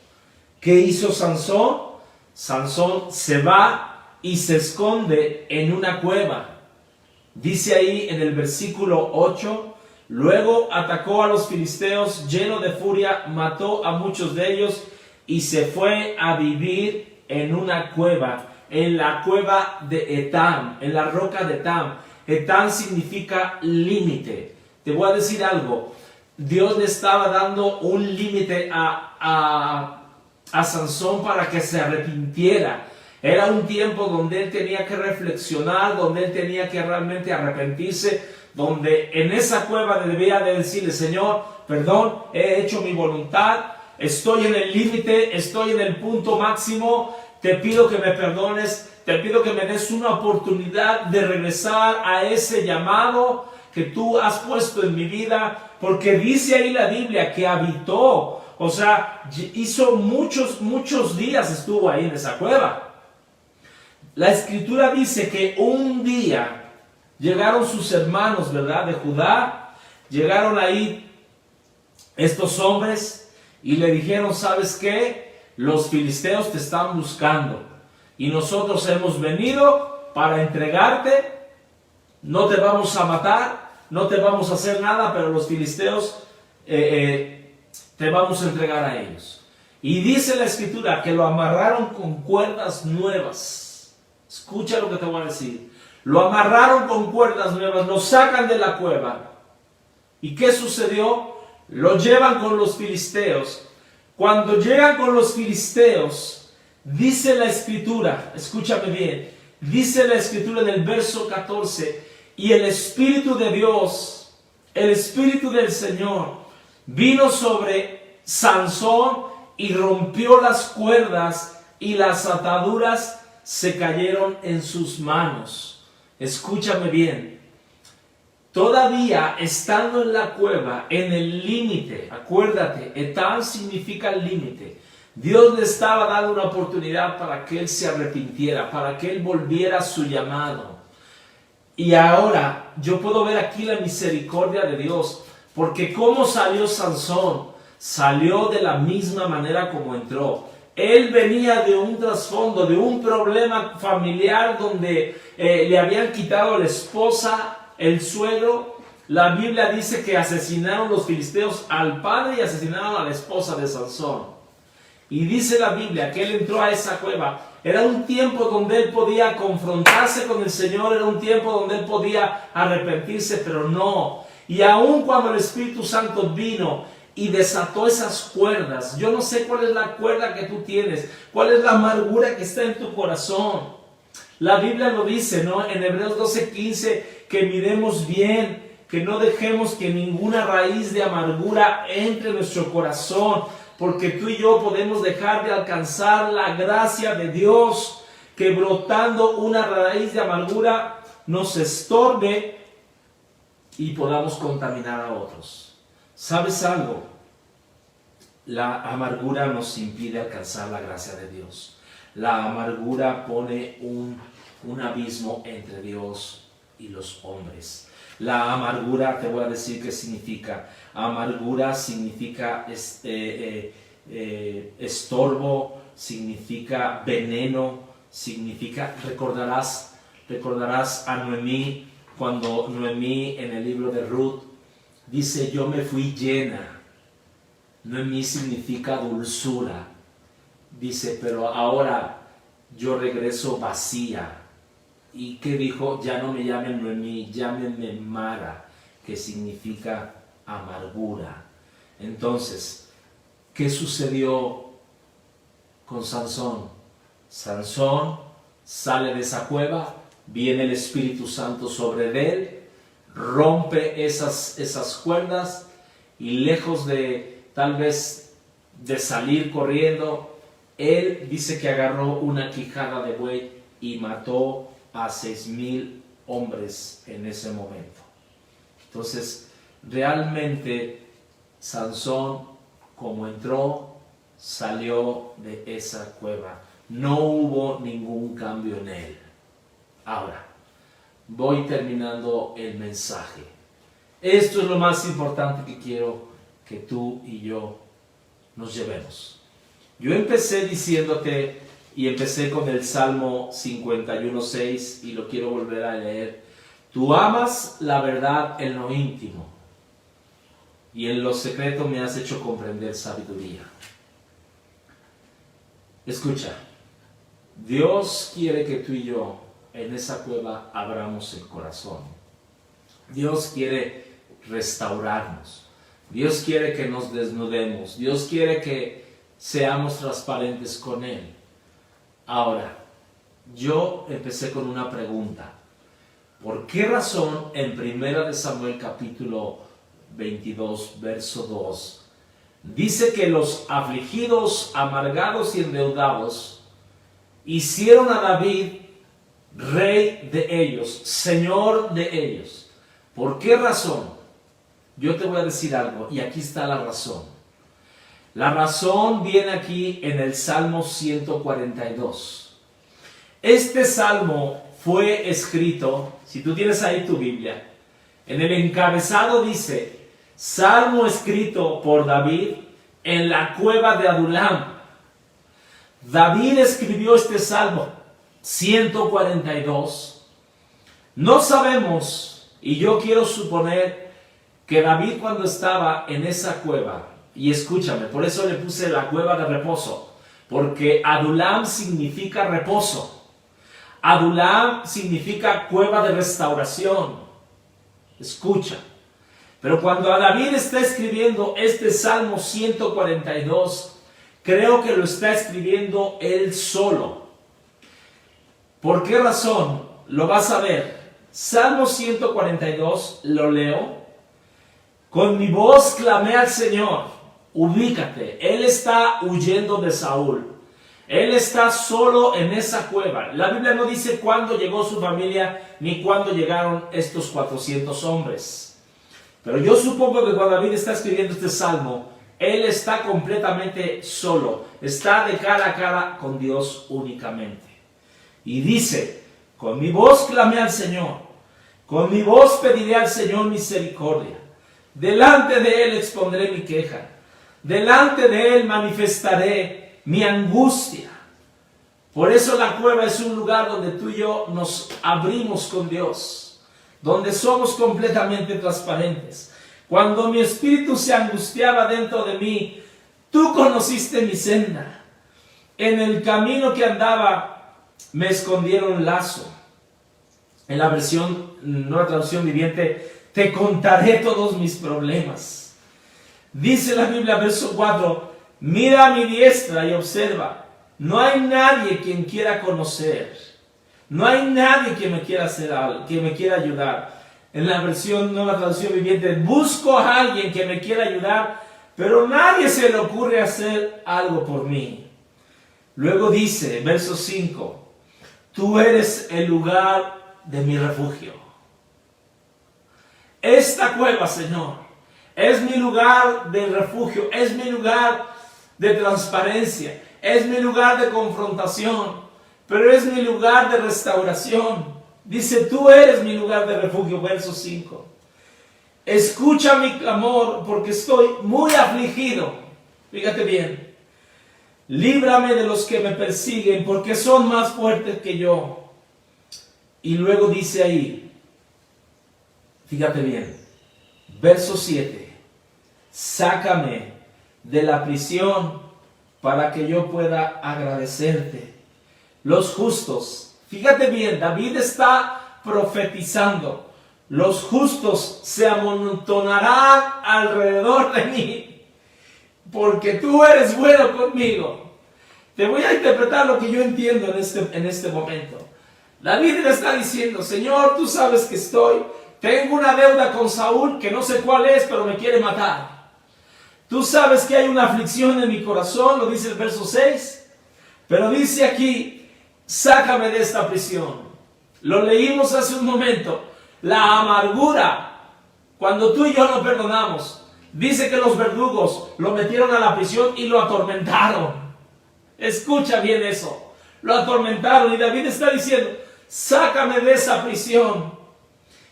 ¿Qué hizo Sansón? Sansón se va y se esconde en una cueva. Dice ahí en el versículo 8, luego atacó a los filisteos lleno de furia, mató a muchos de ellos y se fue a vivir en una cueva, en la cueva de Etam, en la roca de Etam. Etam significa límite. Te voy a decir algo, Dios le estaba dando un límite a Sansón para que se arrepintiera. Era un tiempo donde él tenía que reflexionar, donde él tenía que realmente arrepentirse, donde en esa cueva debía de decirle: Señor, perdón, he hecho mi voluntad, estoy en el límite, estoy en el punto máximo, te pido que me perdones, te pido que me des una oportunidad de regresar a ese llamado que tú has puesto en mi vida, porque dice ahí la Biblia que habitó, o sea, hizo muchos días estuvo ahí en esa cueva. La escritura dice que un día llegaron sus hermanos, ¿verdad?, de Judá, llegaron ahí estos hombres y le dijeron: ¿sabes qué? Los filisteos te están buscando y nosotros hemos venido para entregarte, no te vamos a matar, no te vamos a hacer nada, pero los filisteos te vamos a entregar a ellos. Y dice la escritura que lo amarraron con cuerdas nuevas. Escucha lo que te voy a decir. Lo amarraron con cuerdas nuevas, lo sacan de la cueva. ¿Y qué sucedió? Lo llevan con los filisteos. Cuando llegan con los filisteos, dice la escritura, escúchame bien, dice la escritura en el verso 14, y el Espíritu de Dios, el Espíritu del Señor, vino sobre Sansón y rompió las cuerdas y las ataduras se cayeron en sus manos. Escúchame bien. Todavía estando en la cueva, en el límite, acuérdate, Etam significa límite. Dios le estaba dando una oportunidad para que él se arrepintiera, para que él volviera a su llamado. Y ahora yo puedo ver aquí la misericordia de Dios, porque ¿cómo salió Sansón? Salió de la misma manera como entró. Él venía de un trasfondo, de un problema familiar donde le habían quitado a la esposa, el suegro. La Biblia dice que asesinaron los filisteos al padre y asesinaron a la esposa de Sansón. Y dice la Biblia que él entró a esa cueva. Era un tiempo donde él podía confrontarse con el Señor, era un tiempo donde él podía arrepentirse, pero no. Y aun cuando el Espíritu Santo vino y desató esas cuerdas, yo no sé cuál es la cuerda que tú tienes, cuál es la amargura que está en tu corazón. La Biblia lo dice, ¿no? En Hebreos 12:15, que miremos bien, que no dejemos que ninguna raíz de amargura entre en nuestro corazón, porque tú y yo podemos dejar de alcanzar la gracia de Dios, que brotando una raíz de amargura nos estorbe y podamos contaminar a otros. ¿Sabes algo? La amargura nos impide alcanzar la gracia de Dios. La amargura pone un abismo entre Dios y los hombres. La amargura, te voy a decir qué significa. Amargura significa estorbo, significa veneno, significa, recordarás a Noemí, cuando Noemí en el libro de Ruth dice: yo me fui llena. Noemí significa dulzura. Dice: pero ahora yo regreso vacía. ¿Y qué dijo? Ya no me llamen Noemí, llámenme Mara, que significa amargura. Entonces, ¿qué sucedió con Sansón? Sansón sale de esa cueva, viene el Espíritu Santo sobre él, rompe esas cuerdas y lejos de tal vez de salir corriendo, él dice que agarró una quijada de buey y mató a 6,000 hombres en ese momento. Entonces, realmente Sansón, como entró, salió de esa cueva. No hubo ningún cambio en él. Ahora, voy terminando el mensaje. Esto es lo más importante que quiero que tú y yo nos llevemos. Yo empecé diciéndote, y empecé con el Salmo 51:6, y lo quiero volver a leer. Tú amas la verdad en lo íntimo, y en lo secreto me has hecho comprender sabiduría. Escucha, Dios quiere que tú y yo en esa cueva abramos el corazón. Dios quiere restaurarnos. Dios quiere que nos desnudemos. Dios quiere que seamos transparentes con Él. Ahora, yo empecé con una pregunta. ¿Por qué razón en 1 de Samuel capítulo 22, verso 2, dice que los afligidos, amargados y endeudados hicieron a David rey de ellos, señor de ellos? ¿Por qué razón? Yo te voy a decir algo, y aquí está la razón. La razón viene aquí en el Salmo 142. Este salmo fue escrito, si tú tienes ahí tu Biblia, en el encabezado dice, Salmo escrito por David en la cueva de Adulam. David escribió este Salmo 142. No sabemos, y yo quiero suponer que David cuando estaba en esa cueva, y escúchame, por eso le puse la cueva de reposo, porque Adulam significa reposo. Adulam significa cueva de restauración. Escucha. Pero cuando a David está escribiendo este Salmo 142, creo que lo está escribiendo él solo. ¿Por qué razón? Lo vas a ver. Salmo 142, lo leo. Con mi voz clamé al Señor. Ubícate, él está huyendo de Saúl. Él está solo en esa cueva. La Biblia no dice cuándo llegó su familia ni cuándo llegaron estos 400 hombres. Pero yo supongo que cuando David está escribiendo este salmo, él está completamente solo. Está de cara a cara con Dios únicamente. Y dice, con mi voz clamé al Señor. Con mi voz pediré al Señor misericordia. Delante de Él expondré mi queja. Delante de Él manifestaré mi angustia. Por eso la cueva es un lugar donde tú y yo nos abrimos con Dios, donde somos completamente transparentes. Cuando mi espíritu se angustiaba dentro de mí, tú conociste mi senda. En el camino que andaba me escondieron lazo. En la versión, nueva traducción viviente, te contaré todos mis problemas. Dice la Biblia, verso 4, mira a mi diestra y observa, no hay nadie quien quiera conocer, no hay nadie que me quiera hacer algo, que me quiera ayudar. En la versión nueva traducción viviente, busco a alguien que me quiera ayudar, pero nadie se le ocurre hacer algo por mí. Luego dice, verso 5, tú eres el lugar de mi refugio. Esta cueva, Señor, es mi lugar de refugio, es mi lugar de transparencia, es mi lugar de confrontación, pero es mi lugar de restauración. Dice, tú eres mi lugar de refugio, verso 5. Escucha mi clamor porque estoy muy afligido. Fíjate bien. Líbrame de los que me persiguen porque son más fuertes que yo. Y luego dice ahí, fíjate bien, verso 7. Sácame de la prisión para que yo pueda agradecerte. Los justos, fíjate bien, David está profetizando. Los justos se amontonarán alrededor de mí, porque tú eres bueno conmigo. Te voy a interpretar lo que yo entiendo en este momento. David le está diciendo, Señor, tú sabes que tengo una deuda con Saúl que no sé cuál es, pero me quiere matar. Tú sabes que hay una aflicción en mi corazón, lo dice el verso 6, pero dice aquí, sácame de esta prisión. Lo leímos hace un momento. La amargura, cuando tú y yo no perdonamos, Dice que los verdugos lo metieron a la prisión y lo atormentaron. Escucha bien eso. Lo atormentaron y David está diciendo, sácame de esa prisión.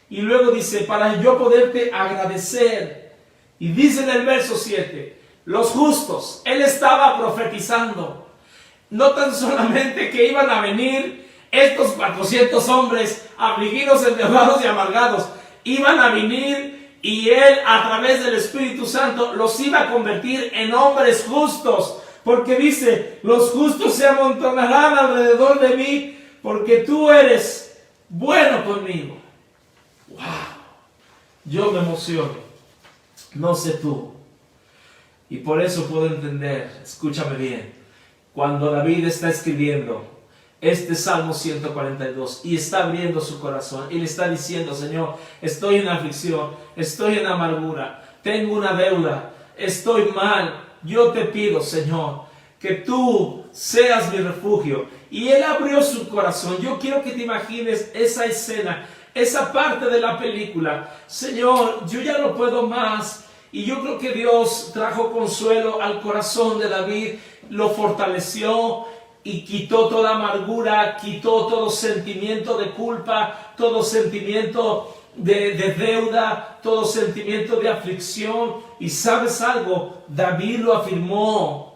Y luego dice, para yo poderte agradecer. Y dice en el verso 7, los justos, él estaba profetizando. No tan solamente que iban a venir estos 400 hombres afligidos, endeudados y amargados. Iban a venir y él a través del Espíritu Santo los iba a convertir en hombres justos. Porque dice, los justos se amontonarán alrededor de mí porque tú eres bueno conmigo. ¡Wow! Yo me emociono. No sé tú. Y por eso puedo entender, escúchame bien, cuando David está escribiendo este Salmo 142 y está abriendo su corazón y le está diciendo, Señor, estoy en aflicción, estoy en amargura, tengo una deuda, estoy mal. Yo te pido, Señor, que tú seas mi refugio. Y él abrió su corazón. Yo quiero que te imagines esa escena, esa parte de la película. Señor, yo ya no puedo más. Y yo creo que Dios trajo consuelo al corazón de David, lo fortaleció y quitó toda amargura, quitó todo sentimiento de culpa, todo sentimiento de deuda, todo sentimiento de aflicción. Y ¿sabes algo? David lo afirmó.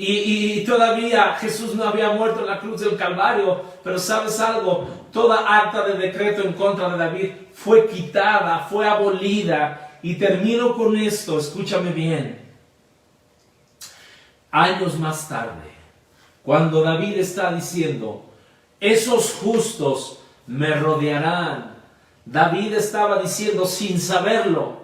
Y todavía Jesús no había muerto en la cruz del Calvario, pero ¿sabes algo? Toda acta de decreto en contra de David fue quitada, fue abolida. Y termino con esto, escúchame bien. Años más tarde, cuando David está diciendo, esos justos me rodearán, David estaba diciendo sin saberlo,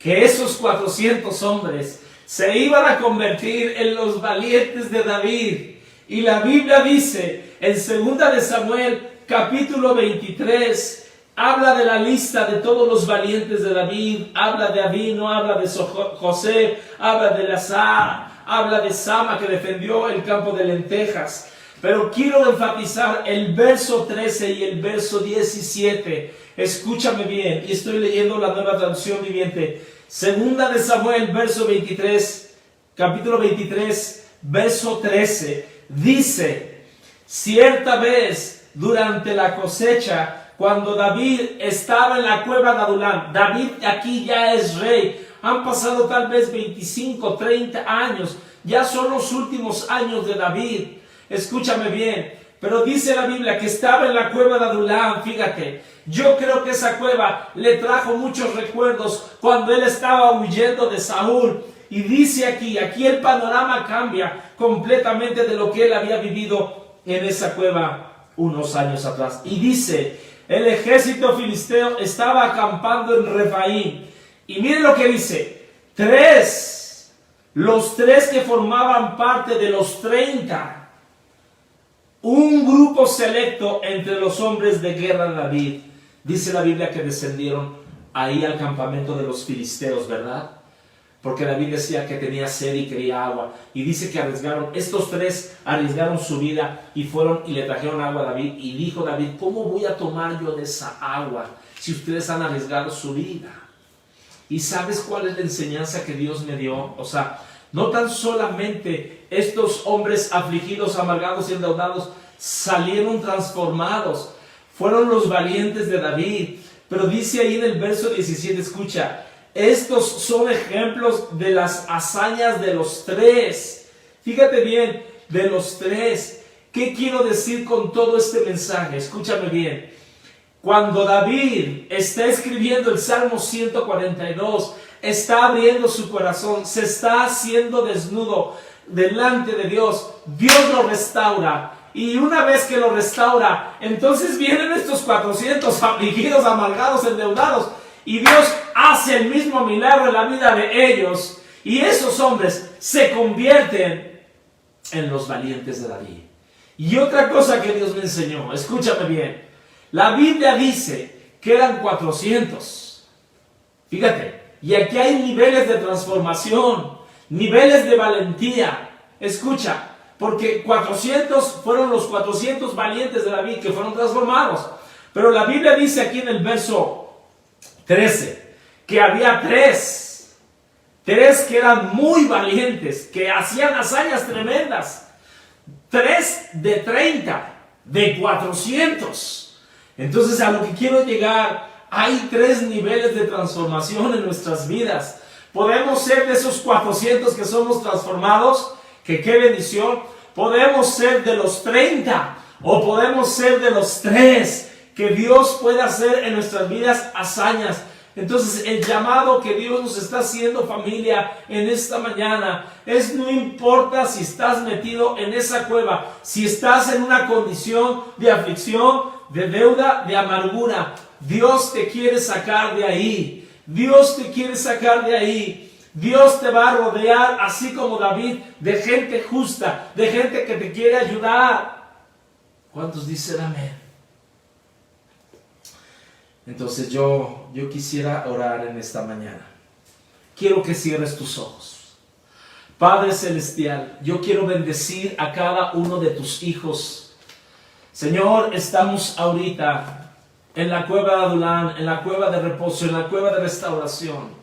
que esos 400 hombres se iban a convertir en los valientes de David. Y la Biblia dice en 2 de Samuel capítulo 23, habla de la lista de todos los valientes de David, habla de Abino, habla de José, habla de Elazar, habla de Sama que defendió el campo de lentejas. Pero quiero enfatizar el verso 13 y el verso 17. Escúchame bien, y estoy leyendo la Nueva Traducción Viviente. 2 de Samuel, verso 23, capítulo 23, verso 13, dice, cierta vez durante la cosecha, cuando David estaba en la cueva de Adulam, David aquí ya es rey, han pasado tal vez 25, 30 años, ya son los últimos años de David, escúchame bien, pero dice la Biblia que estaba en la cueva de Adulam, fíjate, yo creo que esa cueva le trajo muchos recuerdos cuando él estaba huyendo de Saúl. Y dice aquí el panorama cambia completamente de lo que él había vivido en esa cueva unos años atrás. Y dice, el ejército filisteo estaba acampando en Refaim. Y miren lo que dice, los tres que formaban parte de los 30, un grupo selecto entre los hombres de guerra de David. Dice la Biblia que descendieron ahí al campamento de los filisteos, ¿verdad? Porque David decía que tenía sed y quería agua. Y dice que estos tres arriesgaron su vida y fueron y le trajeron agua a David. Y dijo David, ¿cómo voy a tomar yo de esa agua si ustedes han arriesgado su vida? ¿Y sabes cuál es la enseñanza que Dios me dio? O sea, no tan solamente estos hombres afligidos, amargados y endeudados salieron transformados. Fueron los valientes de David. Pero dice ahí en el verso 17, escucha, estos son ejemplos de las hazañas de los tres. Fíjate bien, de los tres. ¿Qué quiero decir con todo este mensaje? Escúchame bien. Cuando David está escribiendo el Salmo 142, está abriendo su corazón, se está haciendo desnudo delante de Dios. Dios lo restaura. Y una vez que lo restaura, entonces vienen estos 400 afligidos, amargados, endeudados. Y Dios hace el mismo milagro en la vida de ellos. Y esos hombres se convierten en los valientes de David. Y otra cosa que Dios me enseñó, escúchame bien. La Biblia dice que eran 400. Fíjate, y aquí hay niveles de transformación, niveles de valentía. Escucha. Porque 400 fueron los 400 valientes de David que fueron transformados. Pero la Biblia dice aquí en el verso 13 que había 3. 3 que eran muy valientes, que hacían hazañas tremendas, 3 de 30, de 400. Entonces, a lo que quiero llegar, hay 3 niveles de transformación en nuestras vidas. Podemos ser de esos 400 que somos transformados, que qué bendición. Podemos ser de los 30 o podemos ser de los 3, que Dios puede hacer en nuestras vidas hazañas. Entonces, el llamado que Dios nos está haciendo, familia, en esta mañana, es no importa si estás metido en esa cueva, si estás en una condición de aflicción, de deuda, de amargura, Dios te quiere sacar de ahí. Dios te quiere sacar de ahí. Dios te va a rodear, así como David, de gente justa, de gente que te quiere ayudar. ¿Cuántos dicen amén? Entonces yo quisiera orar en esta mañana. Quiero que cierres tus ojos. Padre Celestial, yo quiero bendecir a cada uno de tus hijos. Señor, estamos ahorita en la cueva de Adulán, en la cueva de reposo, en la cueva de restauración.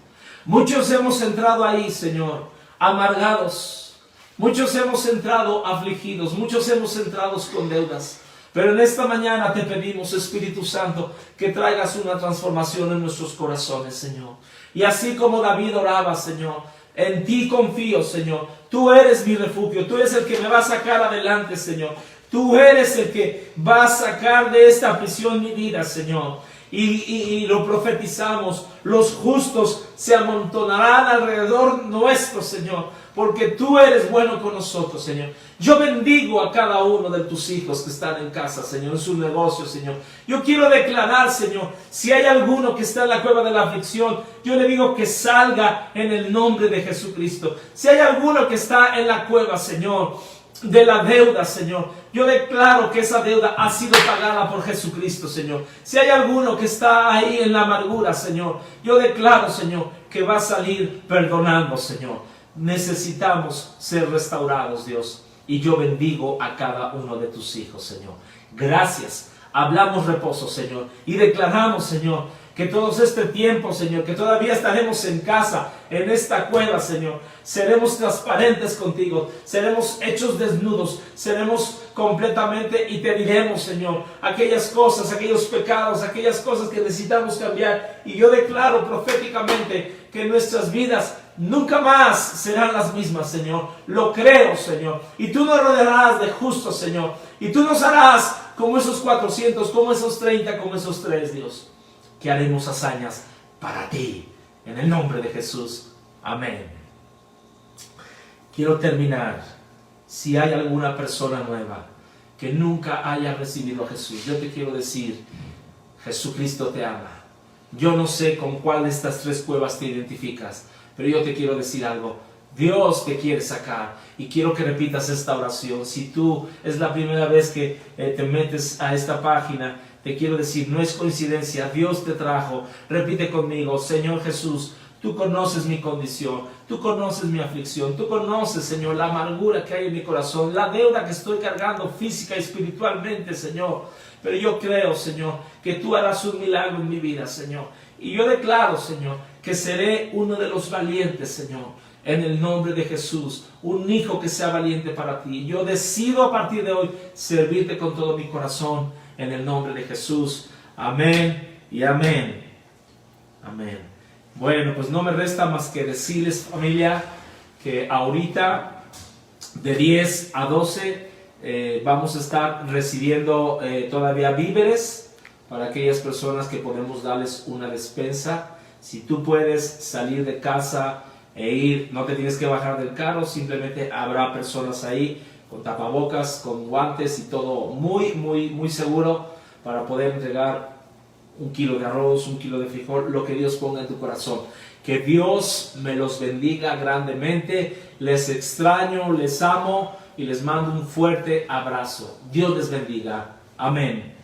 Muchos hemos entrado ahí, Señor, amargados. Muchos hemos entrado afligidos. Muchos hemos entrado con deudas. Pero en esta mañana te pedimos, Espíritu Santo, que traigas una transformación en nuestros corazones, Señor. Y así como David oraba, Señor, en ti confío, Señor. Tú eres mi refugio. Tú eres el que me va a sacar adelante, Señor. Tú eres el que va a sacar de esta prisión mi vida, Señor. Y lo profetizamos. Los justos se amontonarán alrededor nuestro, Señor, porque tú eres bueno con nosotros, Señor. Yo bendigo a cada uno de tus hijos que están en casa, Señor, en su negocio, Señor. Yo quiero declarar, Señor, si hay alguno que está en la cueva de la aflicción, yo le digo que salga en el nombre de Jesucristo. Si hay alguno que está en la cueva, Señor, de la deuda, Señor, yo declaro que esa deuda ha sido pagada por Jesucristo, Señor. Si hay alguno que está ahí en la amargura, Señor, yo declaro, Señor, que va a salir perdonando, Señor. Necesitamos ser restaurados, Dios. Y yo bendigo a cada uno de tus hijos, Señor. Gracias. Hablamos reposo, Señor. Y declaramos, Señor, que todo este tiempo, Señor, que todavía estaremos en casa, en esta cueva, Señor, seremos transparentes contigo, seremos hechos desnudos, seremos completamente y te diremos, Señor, aquellas cosas, aquellos pecados, aquellas cosas que necesitamos cambiar. Y yo declaro proféticamente que nuestras vidas nunca más serán las mismas, Señor. Lo creo, Señor. Y tú nos rodearás de justos, Señor. Y tú nos harás como esos 400, como esos 30, como esos 3, Dios. Que haremos hazañas para ti. En el nombre de Jesús. Amén. Quiero terminar. Si hay alguna persona nueva que nunca haya recibido a Jesús, yo te quiero decir, Jesucristo te ama. Yo no sé con cuál de estas 3 cuevas te identificas, pero yo te quiero decir algo. Dios te quiere sacar y quiero que repitas esta oración. Si tú es la primera vez que te metes a esta página, te quiero decir, no es coincidencia, Dios te trajo. Repite conmigo, Señor Jesús, tú conoces mi condición, tú conoces mi aflicción, tú conoces, Señor, la amargura que hay en mi corazón, la deuda que estoy cargando física y espiritualmente, Señor. Pero yo creo, Señor, que tú harás un milagro en mi vida, Señor. Y yo declaro, Señor, que seré uno de los valientes, Señor. En el nombre de Jesús, un hijo que sea valiente para ti. Yo decido a partir de hoy servirte con todo mi corazón. En el nombre de Jesús. Amén y amén. Amén. Bueno, pues no me resta más que decirles, familia, que ahorita de 10 a 12 vamos a estar recibiendo todavía víveres para aquellas personas que podemos darles una despensa. Si tú puedes salir de casa e ir, no te tienes que bajar del carro, simplemente habrá personas ahí con tapabocas, con guantes y todo muy seguro para poder entregar 1 kilo de arroz, 1 kilo de frijol, lo que Dios ponga en tu corazón. Que Dios me los bendiga grandemente. Les extraño, les amo y les mando un fuerte abrazo. Dios les bendiga. Amén.